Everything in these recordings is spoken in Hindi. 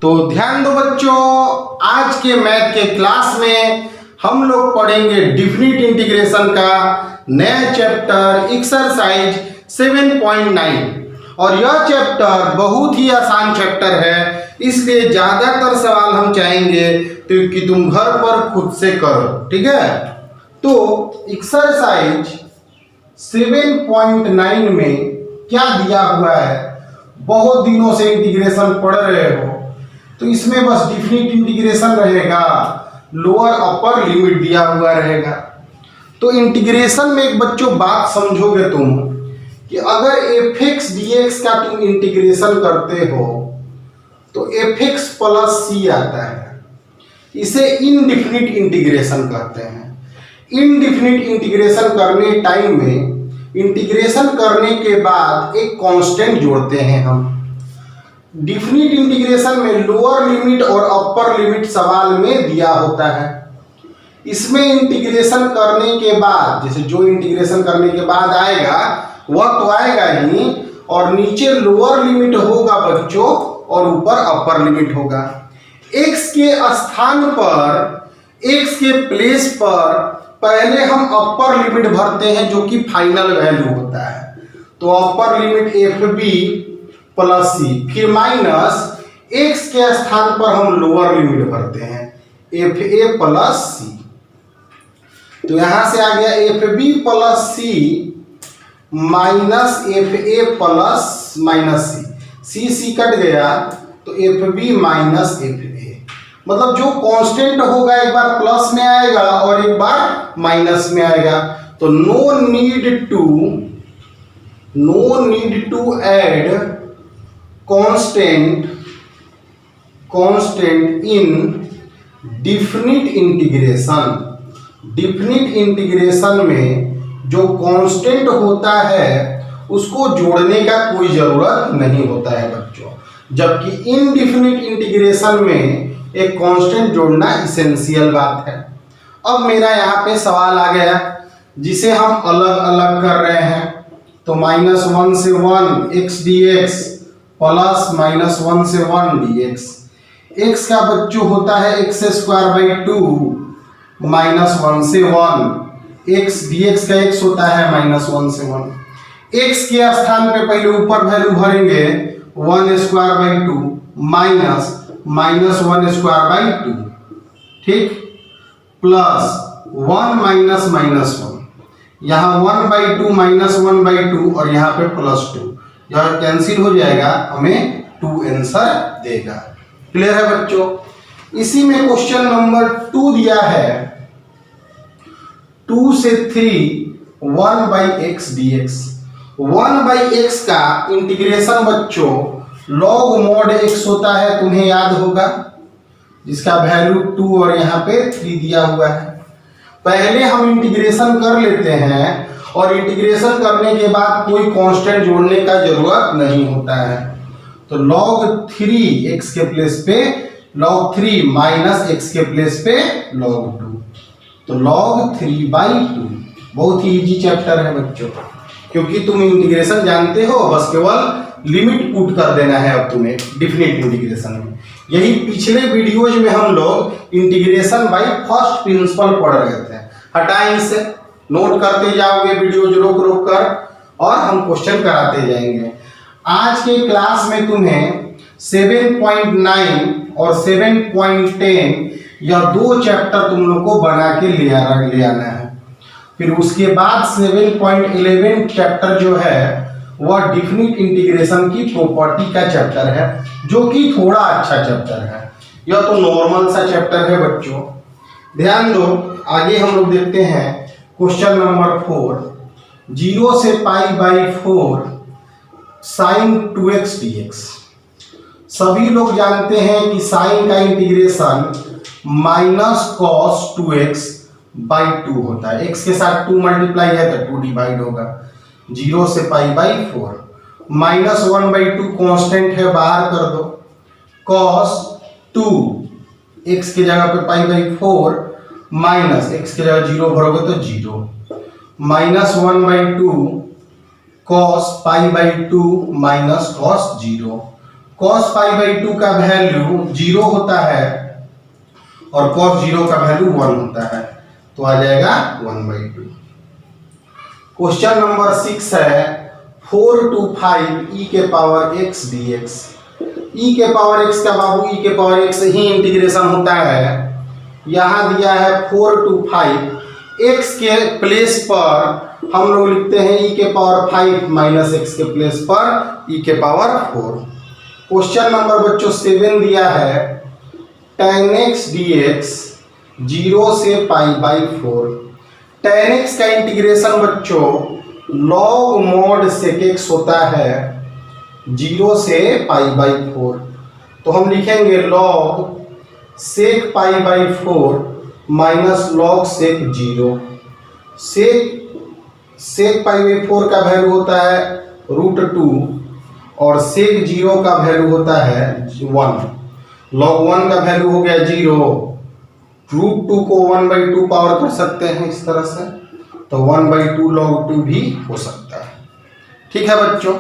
तो ध्यान दो बच्चों, आज के मैथ के क्लास में हम लोग पढ़ेंगे डिफिनिट इंटीग्रेशन का नया चैप्टर एक्सरसाइज 7.9 और यह चैप्टर बहुत ही आसान चैप्टर है, इसलिए ज्यादातर सवाल हम चाहेंगे तो कि तुम घर पर खुद से करो। ठीक है, तो एक्सरसाइज 7.9 में क्या दिया हुआ है, बहुत दिनों से इंटीग्रेशन पढ़ रहे हो तो इसमें बस डिफिनिट इंटीग्रेशन रहेगा, लोअर अपर लिमिट दिया हुआ रहेगा। तो इंटीग्रेशन में एक बच्चों बात समझोगे तुम कि अगर fx dx का तुम इंटीग्रेशन करते हो तो fx प्लस सी आता है, इसे इनडिफिनिट इंटीग्रेशन कहते हैं। इनडिफिनिट इंटीग्रेशन करने टाइम में इंटीग्रेशन करने के बाद एक कांस्टेंट जोड़ते हैं हम। डिफिनिट इंटीग्रेशन में लोअर लिमिट और अपर लिमिट सवाल में दिया होता है। इसमें इंटीग्रेशन करने के बाद, जैसे जो इंटीग्रेशन करने के बाद आएगा वह तो आएगा ही, और नीचे लोअर लिमिट होगा बच्चों और ऊपर अपर लिमिट होगा। x के स्थान पर, x के प्लेस पर पहले हम अपर लिमिट भरते हैं जो कि फाइनल वैल्यू होता है। तो अपर लिमिट fb प्लस सी, फिर माइनस x के स्थान पर हम लोअर लिमिट भरते हैं fa प्लस सी। तो यहां से आ गया fb प्लस सी माइनस fa प्लस माइनस सी, सी कट गया तो fb माइनस fa। मतलब जो कांस्टेंट होगा एक बार प्लस में आएगा और एक बार माइनस में आएगा। तो no need to add constant in definite integration. Definite integration में जो कांस्टेंट होता है उसको जोड़ने का कोई जरूरत नहीं होता है बच्चों, जबकि इनडिफिनिट इंटीग्रेशन में एक कांस्टेंट जोड़ना इसेंशियल बात है। अब मेरा यहाँ पे सवाल आ गया जिसे हम अलग अलग कर रहे हैं। तो -1 से 1 x dx प्लस -1 से 1 dx। x का बच्चों होता है x² 2 -1 से 1, x dx का x होता है -1 से 1। x के स्थान पे पहले ऊपर वैल्यू भरेंगे 1² 2 माइनस -1² 2, ठीक, प्लस 1 माइनस -1, यहाँ 1/2 -1/2 और यहाँ पे +2, यह कैंसिल हो जाएगा, हमें 2 आंसर देगा। क्लियर है बच्चों। इसी में क्वेश्चन नंबर 2 दिया है 2 से 3 1/x dx। 1/x का इंटीग्रेशन बच्चों log mod x होता है, तुम्हें याद होगा, जिसका वैल्यू 2 और यहाँ पे 3 दिया हुआ है। पहले हम इंटीग्रेशन कर लेते हैं और इंटीग्रेशन करने के बाद कोई कांस्टेंट जोड़ने का जरूरत नहीं होता है। तो log 3 x के प्लेस पे log 3 माइनस x के प्लेस पे log 2, तो log 3/2। बहुत ही इजी चैप्टर है बच्चों, क्योंकि तुम इंटीग्रेशन जानते हो, बस केवल लिमिट पुट कर देना है अब तुम्हें डिफिनिट इंटीग्रेशन में। यही पिछले वीडियोज में हम लोग इंटीग्रेशन बाय फर्स्ट प्रिंसिपल पढ़ रहे थे। हटाएं इसे, नोट करते जाओगे वीडियोज रोक रोक कर और हम क्वेश्चन कराते जाएंगे। आज के क्लास में तुम्हें 7.9 और 7.10 यह 2 चैप्टर तुम लोग को बना के ले आना है। फिर उसके बाद 7.11 चैप्टर जो है वह डिफिनिट इंटीग्रेशन की प्रॉपर्टी का चैप्टर है, जो कि थोड़ा अच्छा चैप्टर है। यह तो नॉर्मल सा चैप्टर है बच्चों। ध्यान दो, आगे हम लोग देखते हैं क्वेश्चन नंबर 4, 0 से π/4 sin 2x dx। सभी लोग जानते हैं कि साइन का इंटीग्रेशन -cos 2x/2 होता है। x के साथ 2 मल्टीप्लाई है तो 2 डिवाइड होगा। 0 से π/4 -1/2 कांस्टेंट है, बाहर कर दो। cos 2 x की जगह पे π/4 माइनस x की जगह 0 भरोगे तो 0 -1/2 cos π/2 minus cos 0 cos pi by 2 का वैल्यू 0 होता है और cos 0 का वैल्यू 1 होता है, तो आ जाएगा 1/2। क्वेश्चन नंबर 6 है 4 to 5 e के पावर x dx। e के पावर x का बाबू e के पावर x ही इंटीग्रेशन होता है। यहाँ दिया है 4 to 5, x के प्लेस पर हम लोग लिखते हैं e के पावर 5 माइनस x के प्लेस पर e के पावर 4। क्वेश्चन नंबर बच्चों 7 दिया है tan x dx 0 से पाई बाई 4। tan x का इंटीग्रेशन बच्चों log mod sec x होता है 0 से पाई बाई 4, तो हम लिखेंगे log sec pi by 4 minus log sec 0। sec pi by 4 का वैल्यू होता है √2 और sec 0 का वैल्यू होता है 1। log 1 का वैल्यू हो गया 0, √2 को 1/2 पावर कर सकते हैं इस तरह से, तो 1/2 log 2 भी हो सकता है। ठीक है बच्चों,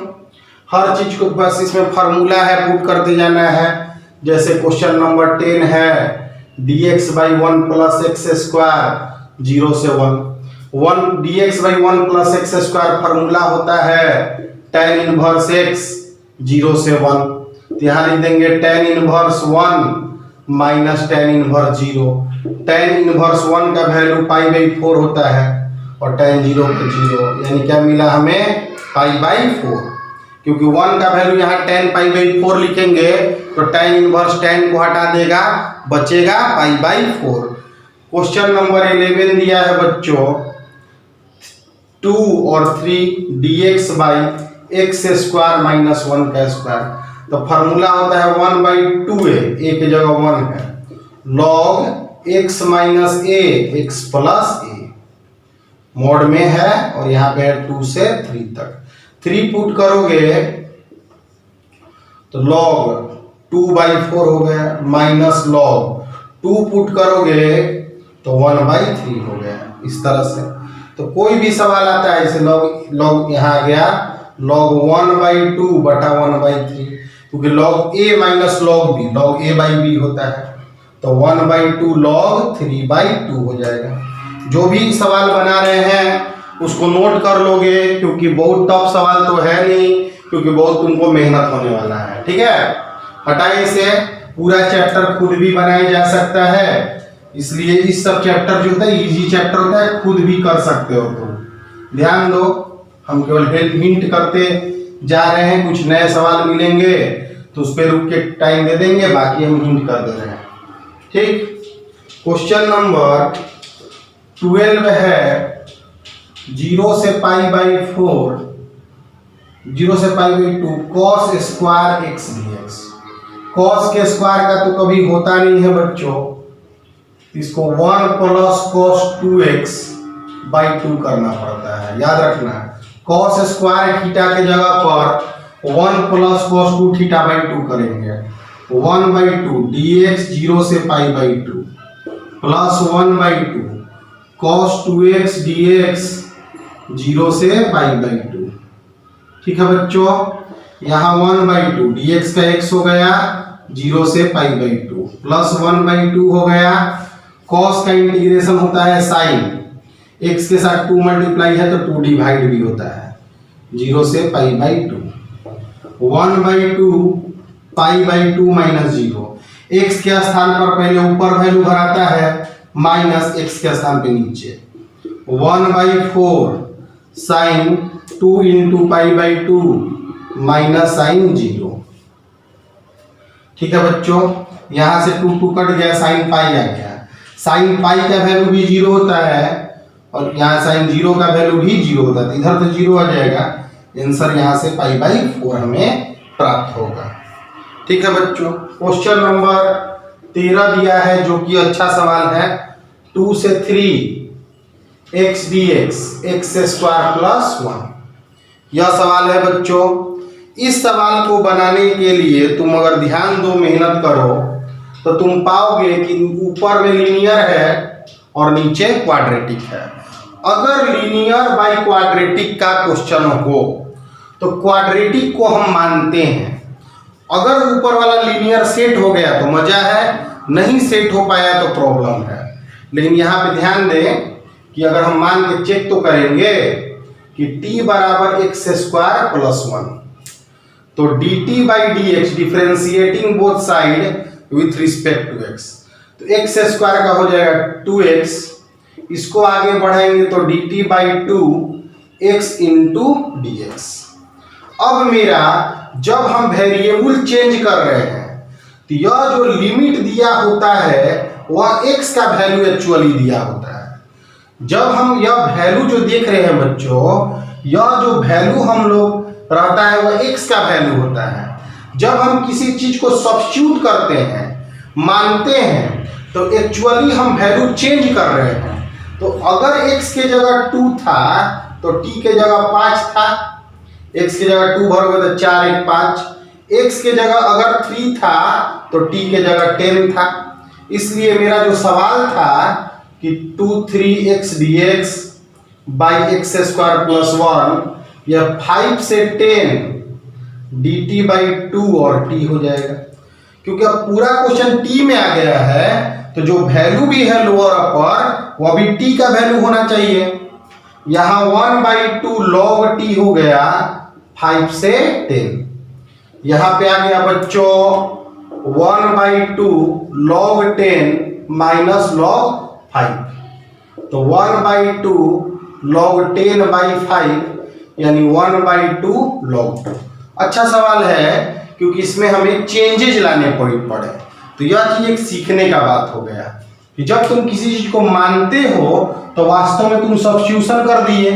हर चीज को बस इसमें फार्मूला है पुट करते जाना है। जैसे क्वेश्चन नंबर 10 है dx/1 प्लस एक्स स्क्वायर 0 से 1 dx/1 plus x square formula होता है tan इनवर्स x 0 से 1, तो यहाँ लिख देंगे tan inverse 1 minus tan inverse 0। tan inverse 1 का वैल्यू पाई बाई 4 होता है और tan 0 का 0, यानी क्या मिला हमें पाई बाई 4। क्योंकि 1 का वैल्यू यहाँ tan पाई बाई 4 लिखेंगे तो tan इनवर्स tan को हटा देगा, बचेगा पाई बाई 4। क्वेश्चन नंबर 11 दिया है बच्चों 2 और 3 dx/x स्क्वायर माइनस 1 का स्क्वायर, तो फार्मूला होता है 1/2a, a की जगह 1 है, log x minus a x plus a mode में है और यहाँ पे 2 से 3 तक। 3 पुट करोगे तो log 2/4 हो गया माइनस log 2 पुट करोगे तो 1/3 हो गया इस तरह से। तो कोई भी सवाल आता है जैसे log यहाँ आ गया log 1/2 बटा 1/3, क्योंकि log a minus log a/b होता है, तो 1/2 log 3/2 हो जाएगा। जो भी सवाल बना रहे हैं उसको नोट कर लोगे, क्योंकि बहुत टफ सवाल तो है नहीं, क्योंकि बहुत तुमको मेहनत होने वाला है। ठीक है, हटाए इसे, पूरा चैप्टर खुद भी बनाया जा सकता है, इसलिए इस सब चैप्टर जो होता है इजी चैप्टर होता है, खुद भी कर सकते हो तुम। ध्यान दो, हम केवल हेल्प हिंट करते जा रहे हैं, कुछ नए सवाल मिलेंगे तो उस पर रुक के टाइम दे देंगे, बाकी हम हिंट कर दे रहे हैं। ठीक, क्वेश्चन नंबर 12 है 0 से पाई बाई 4 0 से पाई by 2 cos square x dx। cos के स्क्वायर का तो कभी होता नहीं है बच्चों, इसको 1 प्लस cos 2x/2 करना पड़ता है, याद रखना। cos स्क्वायर थीटा के जगह पर 1 प्लस cos 2 थीटा/2 करेंगे, 1/2 dx 0 से पाई by 2 plus 1/2 cos 2x dx 0 से पाई बाई 2। ठीक है बच्चों, यहाँ 1/2 dx का x हो गया 0 से पाई बाई 2 प्लस 1/2 हो गया, cos का इंटीग्रेशन होता है sin, x के साथ 2 मल्टीप्लाई है तो 2 डिवाइड भी होता है 0 से पाई by 2, 1/2 pi by 2 minus 0। x के स्थान पर पहले ऊपर वैल्यू भराता है, माइनस x के स्थान पे नीचे, 1/4 sine 2 into pi by 2 minus sine 0। ठीक है बच्चों, यहां से 2 कट गया, साइन पाई आ गया। साइन पाई का वैल्यू भी 0 होता है और यहाँ साइन 0 का वैल्यू भी 0 होता है, तो इधर तो 0 आ जाएगा, आंसर यहाँ से पाई बाई 4 हमें प्राप्त होगा। ठीक है बच्चों, क्वेश्चन नंबर 13 दिया है जो कि अच्छा सवाल है 2 से 3 x dx x square plus 1। यह सवाल है बच्चों। इस सवाल को बनाने के लिए तुम अगर ध्यान दो, मेहनत करो, तो तुम पाओगे कि ऊपर में लीनियर है और नीचे क्वाड्रेटिक है। अगर लीनियर बाय क्वाड्रेटिक का क्वेश्चन हो तो क्वाड्रेटिक को हम मानते हैं अगर ऊपर वाला लीनियर सेट हो गया तो मजा है, नहीं सेट हो पाया तो प्रॉब्लम है। लेकिन यहाँ पे ध्यान दें कि अगर हम मान के चेक तो करेंगे कि t बराबर एक्स स्क्वायर प्लस 1, तो dt by d x differentiating both side with respect to x, तो एक्स स्क्वायर का हो जाएगा 2x, इसको आगे बढ़ाएंगे तो dt by 2x into d x. अब मेरा जब हम वेरिएबल चेंज कर रहे हैं तो यह जो लिमिट दिया होता है वह x का वैल्यू एक्चुअली दिया होता है। जब हम यह वैल्यू जो देख रहे हैं बच्चों, यह जो वैल्यू हम लोग रहता है वह x का वैल्यू होता है। जब हम किसी चीज को सब्स्टिट्यूट करते हैं, मानते हैं, तो एक्चुअली हम वैल्यू चेंज कर रहे हैं। तो अगर x के जगह 2 था तो t के जगह 5 था, x की जगह 2 भरोगे तो 4 1 5, x के जगह अगर 3 था तो t के जगह 10 था। इसलिए मेरा जो सवाल था कि 2 3x dx by x square plus 1, यह 5 से 10 dt बाई 2 और t हो जाएगा। क्योंकि अब पूरा क्वेश्चन t में आ गया है तो जो वैल्यू भी है लोअर अपर वह भी t का वैल्यू होना चाहिए। यहाँ 1/2 log t हो गया 5 से 10। यहाँ पे आ गया बच्चों 1/2 log 10 माइनस log 5, तो 1/2 log 10 बाई 5 यानी 1/2 log 2। अच्छा सवाल है क्योंकि इसमें हमें चेंजेज लाने पड़े। तो यह चीज एक सीखने का बात हो गया कि जब तुम किसी चीज को मानते हो तो वास्तव में तुम सब्स्टिट्यूशन कर दिए,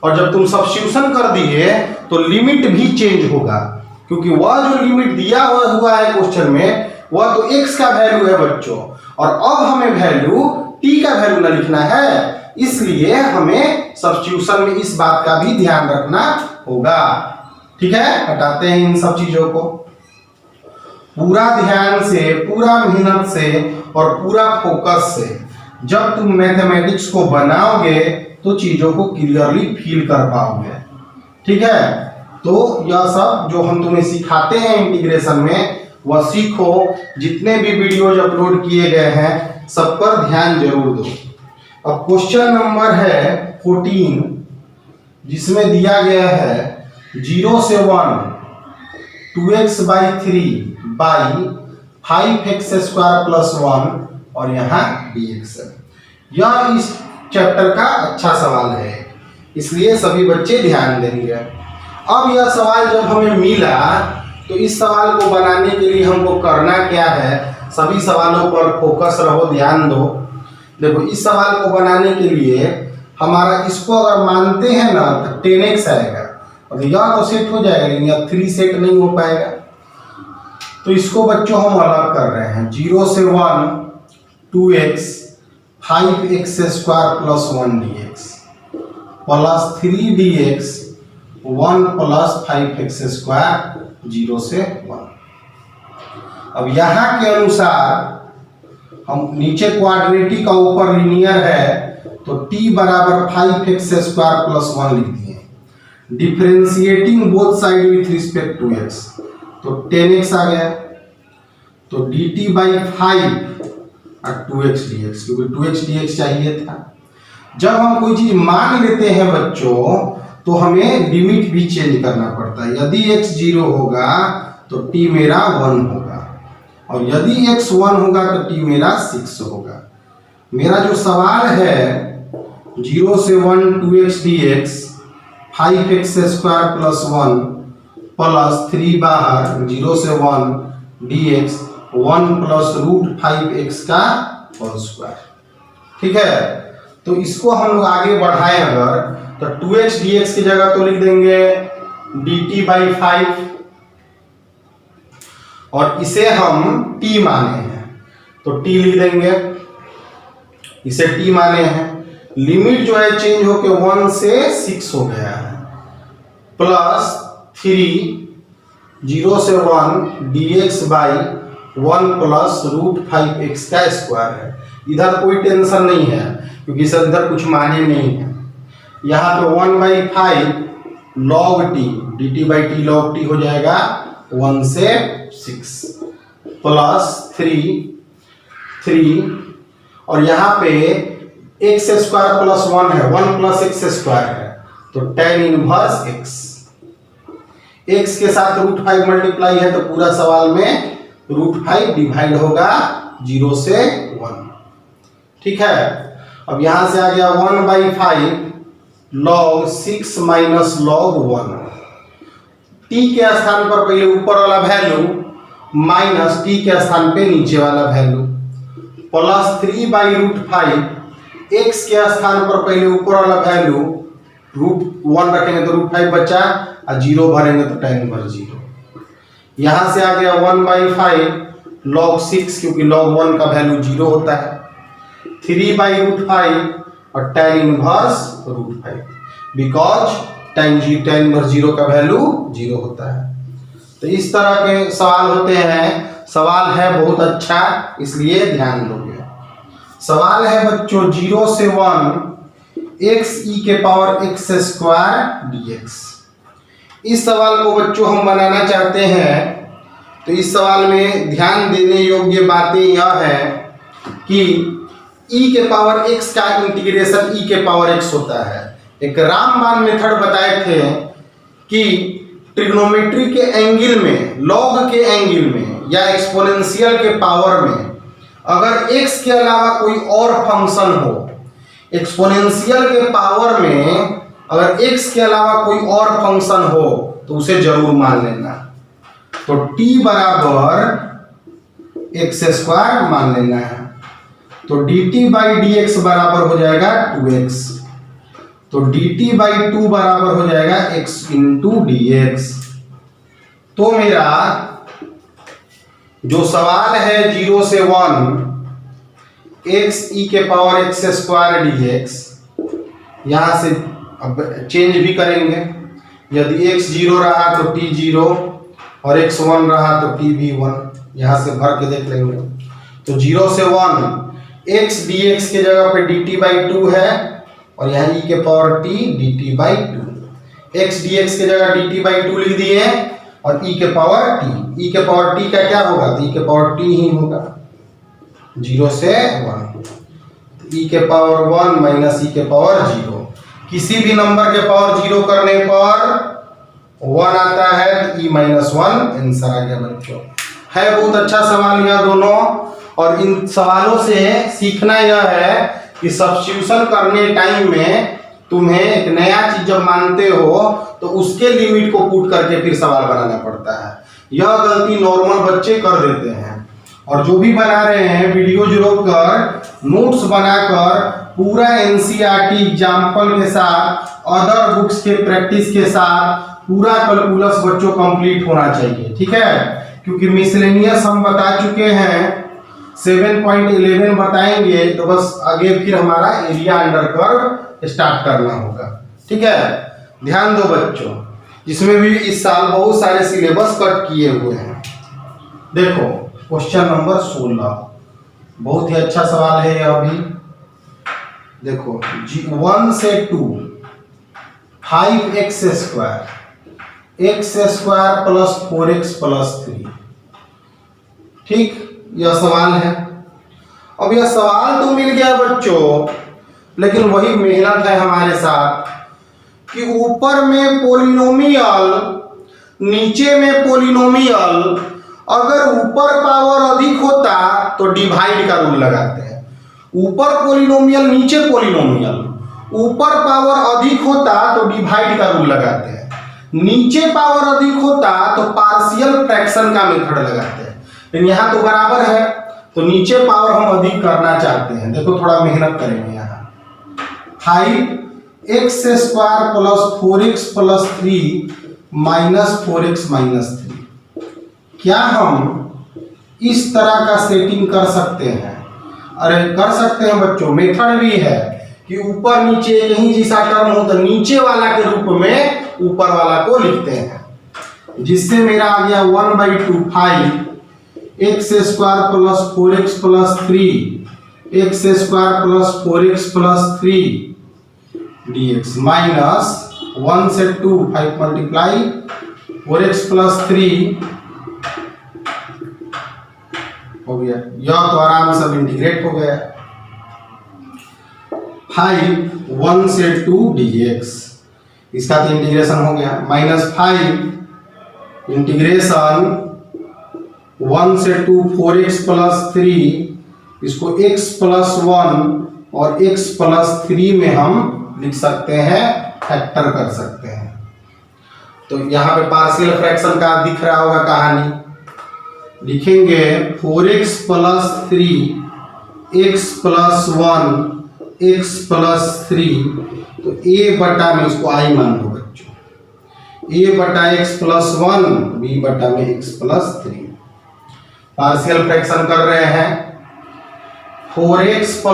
और जब तुम सब्स्टिट्यूशन कर दिए तो लिमिट भी चेंज होगा, क्योंकि वह जो लिमिट दिया हुआ है क्वेश्चन में वह तो x का वैल्यू है बच्चों, और अब हमें वैल्यू t का वैल्यू ना लिखना है, इसलिए हमें सब्स्टिट्यूशन में इस बात का भी ध्यान रखना होगा। ठीक है, हटाते हैं इन सब चीजों को। पूरा ध्यान से, पूरा मेहनत से और पूरा फोकस से जब तुम मैथमेटिक्स को बनाओगे तो चीजों को क्लियरली फील कर पाओगे। ठीक है, तो यह सब जो हम तुम्हें सिखाते हैं इंटीग्रेशन में वह सीखो। जितने भी वीडियोज अपलोड किए गए हैं सब पर ध्यान जरूर दो। अब क्वेश्चन नंबर है 14, जिसमें दिया गया है 0 से 1 2x by 3 by 5x square plus 1 और यहाँ dx है। यह इस चैप्टर का अच्छा सवाल है, इसलिए सभी बच्चे ध्यान देंगे। अब यह सवाल जब हमें मिला तो इस सवाल को बनाने के लिए हमको करना क्या है, सभी सवालों पर फोकस रहो, ध्यान दो। देखो, इस सवाल को बनाने के लिए हमारा इसको अगर मानते हैं ना तो 10x आएगा, और यह तो सेट हो जाएगा, लेकिन यह 3 सेट नहीं हो पाएगा। तो इसको बच्चों हम अलग कर रहे हैं। 0 से 1 2x 5x square plus 1 dx plus 3 dx 1 plus 5x square 0 से 1। अब यहाँ के अनुसार हम नीचे क्वाड्रेटिक और ऊपर लीनियर है तो t बराबर 5x स्क्वायर प्लस 1 लिख दिए। Differentiating both side with respect to x, तो 10x आ गया, तो dt बाई 5 और 2x dx, क्योंकि 2x dx चाहिए था। जब हम कोई चीज मान लेते हैं बच्चों तो हमें लिमिट भी चेंज करना पड़ता है। यदि x 0 होगा तो t मेरा 1 होगा, और यदि x 1 होगा तो t मेरा 6 होगा। मेरा जो सवाल है 0 से 1 2x dx 5x square plus 1 plus 3 बाहर 0 से 1 dx 1 प्लस रूट 5x का होल स्क्वायर। ठीक है, तो इसको हम लोग आगे बढ़ाएं अगर तो 2x dx की जगह तो लिख देंगे dt बाई 5, और इसे हम t माने हैं तो t लिख देंगे, इसे t माने हैं। लिमिट जो है चेंज होके 1 से 6 हो गया है, प्लस 3 0 से 1 dx by 1 plus root 5x का स्क्वायर है। इधर कोई टेंशन नहीं है क्योंकि सर इधर कुछ माने नहीं है। यहाँ पे 1/5 log t dt by t log t हो जाएगा 1 से 6 प्लस 3 और यहाँ पे एक्स स्क्वायर प्लस 1 है, 1 प्लस एक्स स्क्वायर है, तो tan इनवर्स x के साथ √5 मल्टीप्लाई है, तो पूरा सवाल में √5 डिवाइड होगा 0 से 1। ठीक है, अब यहां से आ गया 1/5 log 6 माइनस log 1। t के स्थान पर पहले ऊपर वाला वैल्यू माइनस t के स्थान पे नीचे वाला वैल्यू प्लस 3/√5 x के स्थान पर पहले ऊपर वाला वैल्यू √1 रखेंगे तो √5 बचा और 0 भरेंगे तो tan इनवर्स 0। यहां से आ गया 1/5 log 6 क्योंकि log 1 का वैल्यू 0 होता है, 3/√5 और tan inverse √5 because tan inverse 0 का वैल्यू 0 होता है। तो इस तरह के सवाल होते हैं। सवाल है बहुत अच्छा, इसलिए ध्यान दोगे। सवाल है बच्चों 0 से 1 x e के पावर x स्क्वायर dx। इस सवाल को बच्चों हम बनाना चाहते हैं, तो इस सवाल में ध्यान देने योग्य बातें यह है कि e के पावर x का इंटीग्रेशन e के पावर x होता है। एक रामबाण मेथड बताए थे कि ट्रिग्नोमेट्री के एंगल में, लॉग के एंगल में या एक्सपोनेंशियल के पावर में अगर x के अलावा कोई और फंक्शन हो, एक्सपोनेंशियल के पावर में अगर x के अलावा कोई और फंक्शन हो तो उसे जरूर मान लेना। तो t बराबर x स्क्वायर मान लेना है, तो dt/dx बराबर हो जाएगा 2x, तो dt/2 बराबर हो जाएगा x इंटू dx। तो मेरा जो सवाल है 0 से 1 x e के पावर x स्क्वायर dx, यहां से अब चेंज भी करेंगे। यदि x 0 रहा तो t 0 और x 1 रहा तो t भी 1, यहां से भर के देख लेंगे। तो 0 से 1 x dx के जगह पे dt/2 है और यहाँ e के power t dt/2, x dx के जगह dt/2 लिख दिए और e के पावर t। e के पावर t का क्या होगा, तो e के पावर t ही होगा 0 से 1, e के पावर 1 माइनस e के पावर 0। किसी भी नंबर के पावर 0 करने पर 1 आता है, तो e -1 आंसर आ गया बच्चों। है बहुत अच्छा सवाल यह दोनों, और इन सवालों से सीखना यह है कि सब्स्टिट्यूशन करने टाइम में तुम्हें एक नया चीज जब मानते हो तो उसके लिमिट को पुट करके फिर सवाल बनाना पड़ता है। यह गलती नॉर्मल बच्चे कर देते हैं, और जो भी बना रहे हैं वीडियो रोककर नोट्स बनाकर पूरा एनसीईआरटी एग्जाम्पल के साथ, अदर बुक्स के प्रैक्टिस के साथ पूरा कैलकुलस बच्चों कंप्लीट होना चाहिए। ठीक है, क्योंकि मिसलेनियस हम बता चुके हैं, 7.11 बताएंगे, तो बस आगे फिर हमारा एरिया अंडर कर्व स्टार्ट करना होगा। ठीक है, ध्यान दो बच्चों, जिसमें भी इस साल बहुत सारे सिलेबस कट किए हुए हैं। देखो क्वेश्चन नंबर 16 बहुत ही अच्छा सवाल है यह भी। देखो 1 से 2 5x square plus 4x plus 3। ठीक, यह सवाल है। अब यह सवाल तो मिल गया बच्चों, लेकिन वही मेहनत है हमारे साथ कि ऊपर में पोलिनोमियल नीचे में पोलिनोमियल, अगर ऊपर पावर अधिक होता तो डिवाइड का रूल लगाते हैं। ऊपर पोलिनोमियल नीचे पोलिनोमियल, ऊपर पावर अधिक होता तो डिवाइड का रूल लगाते हैं, नीचे पावर अधिक होता तो पार्शियल फ्रैक्शन का मेथड लगाते हैं। लेकिन यहाँ तो बराबर है, तो नीचे पावर हम अधिक करना चाहते हैं। देखो थोड़ा मेहनत करेंगे। यहाँ 5x square plus 4x plus 3 minus 4x minus 3, क्या हम इस तरह का सेटिंग कर सकते हैं? अरे कर सकते हैं बच्चों, मेथड भी है कि ऊपर नीचे कहीं जैसा टर्म हो तो नीचे वाला के रूप में ऊपर वाला को लिखते हैं, जिससे मेरा आ गया 1/2 5x square plus 4x plus 3 x square plus 4x plus 3 dx minus 1 से 2 5 मल्टीप्लाई 4x प्लस 3 हो गया, यह तो आराम से इंटीग्रेट हो गया। 5 1 से 2 dx, इसका तो इंटीग्रेशन हो गया। -5 इंटीग्रेशन 1 से 2 4x + 3, इसको x + 1 और x + 3 में हम लिख सकते हैं, फैक्टर कर सकते हैं। तो यहाँ पे पार्शियल फ्रैक्शन का दिख रहा होगा कहानी, लिखेंगे 4x + 3 x + 1 x + 3, तो a बटा में इसको i मान लो बच्चों, a बटा x + 1 b बटा में x + 3। पार्शियल फ्रैक्शन कर रहे हैं, 4x +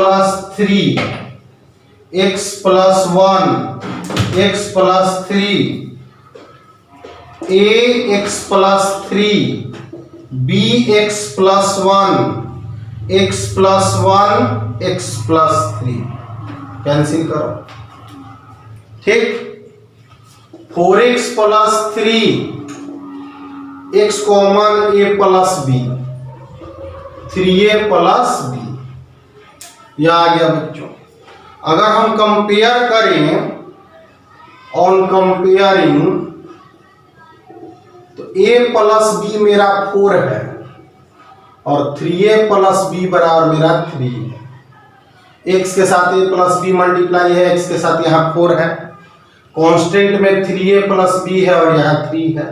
3 x + 1 x + 3, a x + 3 b x + 1 x + 1 x + 3, cancel करो, ठीक। 4x + 3 x common a + b, 3a + b, यह आ गया बच्चों। अगर हम कंपेयर करें, ऑन कंपेयरिंग, तो a + b मेरा 4 है और 3a + b बराबर मेरा 3 है। x के साथ a + b मल्टीप्लाई है, x के साथ यहाँ 4 है, कांस्टेंट में 3a + b है और यहाँ 3 है।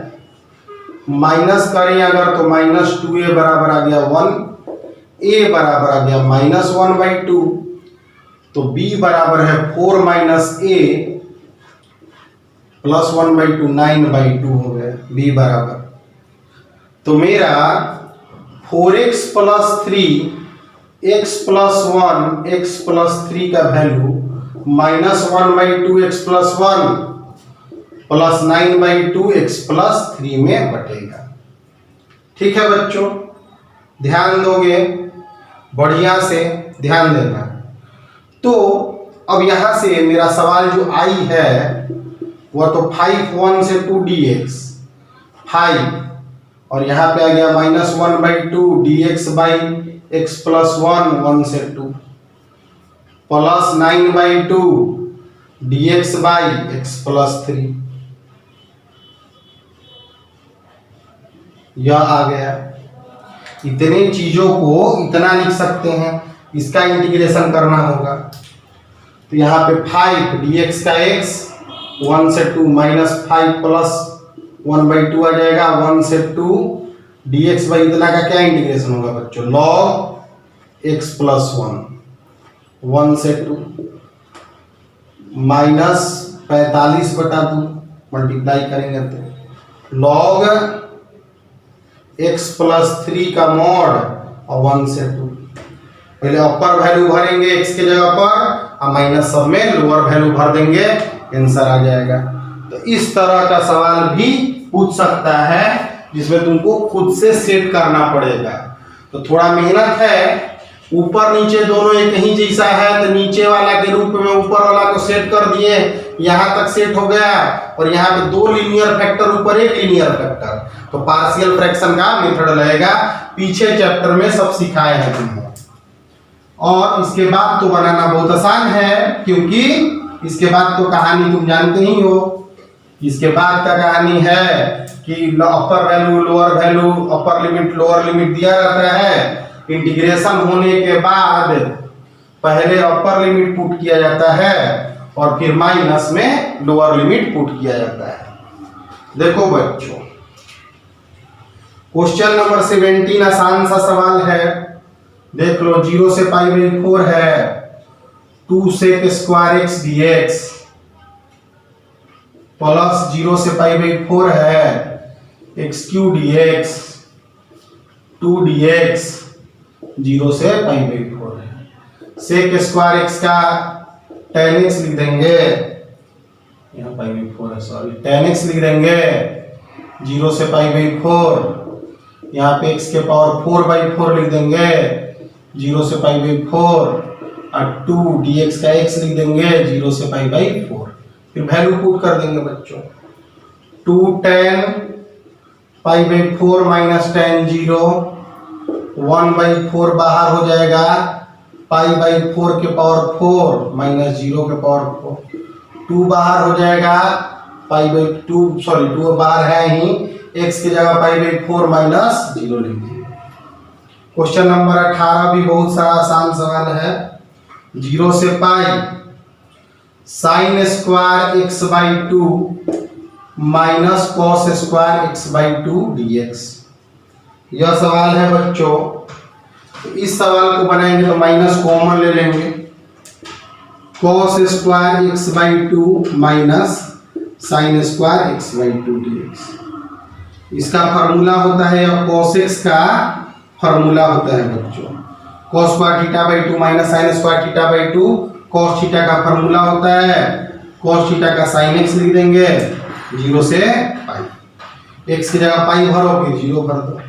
माइनस करें अगर तो -2a बराबर आ गया 1, a बराबर आ गया -1/2, तो b बराबर है 4 - a + 1/2 9/2 हो गया, b बराबर। तो मेरा 4x + 3 x + 1 x + 3 का वैल्यू -1/2 x + 1 + 9/2 x + 3 में बटेगा। ठीक है बच्चों, ध्यान दोगे, बढ़िया से ध्यान देना। तो अब यहां से मेरा सवाल जो आई है वह तो 5 1 से 2 dx 5, और यहाँ पे आ गया -1/2 dx x + 1 1 से 2 + 9/2 dx x + 3, यह आ गया। इतने चीजों को इतना लिख सकते हैं, इसका इंटीग्रेशन करना होगा। तो यहाँ पे 5 dx का x 1 से 2 -5 + 1/2 आ जाएगा, 1 से 2 dx इतना का क्या इंटीग्रेशन होगा बच्चों, log x + 1 1 से 2 -45/2 मल्टीप्लाई करेंगे तो log x + 3 का मॉड और 1 से 2। पहले अपर वैल्यू भरेंगे x के जगह पर और माइनस सब में लोअर वैल्यू भर देंगे, आंसर आ जाएगा। तो इस तरह का सवाल भी पूछ सकता है जिसमें तुमको खुद से सेट करना पड़ेगा। तो थोड़ा मेहनत है, ऊपर नीचे दोनों एक ही जैसा है, तो नीचे वाला के रूप में ऊपर वाला को सेट कर दिए, यहाँ तक सेट हो गया, और यहाँ पे 2 लीनियर फैक्टर ऊपर 1 लीनियर फैक्टर। तो पार्शियल फ्रैक्शन का मेथड रहेगा, पीछे चैप्टर में सब सिखाए हैं तुमको। और इसके बाद तो बनाना बहुत आसान है, क्योंकि इसके बाद तो कहानी तुम जानते ही हो। इसके बाद का कहानी है कि अपर value lower value, upper limit lower limit दिया रहता है। इंटीग्रेशन होने के बाद पहले अपर लिमिट पुट किया जाता है और फिर माइनस में लोअर लिमिट पुट किया जाता है। देखो बच्चों, क्वेश्चन नंबर 17 आसान सा सवाल है, देख लो। 0 से π/4 है, 2 sec² x dx प्लस 0 से π/4 है, x³ dx 2 dx 0 से π/4 है। sec² x का tan x लिख देंगे, यहाँ π/4 है सॉरी, tan x लिख देंगे 0 से π/4, यहाँ पे x के पावर 4/4 लिख देंगे 0 से π/4, और 2 dx का x लिख देंगे 0 से π/4। फिर वैल्यू पुट कर देंगे बच्चों, 2 tan π/4 - tan 0 1/4 बाहर हो जाएगा, π/4 के पावर 4 माइनस 0 के पावर 4, 2 बाहर हो जाएगा, टू बाहर है ही, x की जगह π/4 माइनस 0 लिख दिए। क्वेश्चन नंबर 18 भी बहुत सारा आसान सवाल है। 0 से pi sine square x/2 minus cos square x/2 dx, यह सवाल है बच्चों। तो इस सवाल को बनाएंगे तो माइनस कॉमन ले लेंगे, cos square x/2 minus sine square x/2 dx। इसका फार्मूला होता है, या cos x का फार्मूला होता है बच्चों, cos square थीटा/2 minus sine square थीटा/2, cos theta का फार्मूला होता है, cos थीटा का sin x लिख देंगे 0 से पाई, x की जगह पाई भरो फिर 0 भर दो।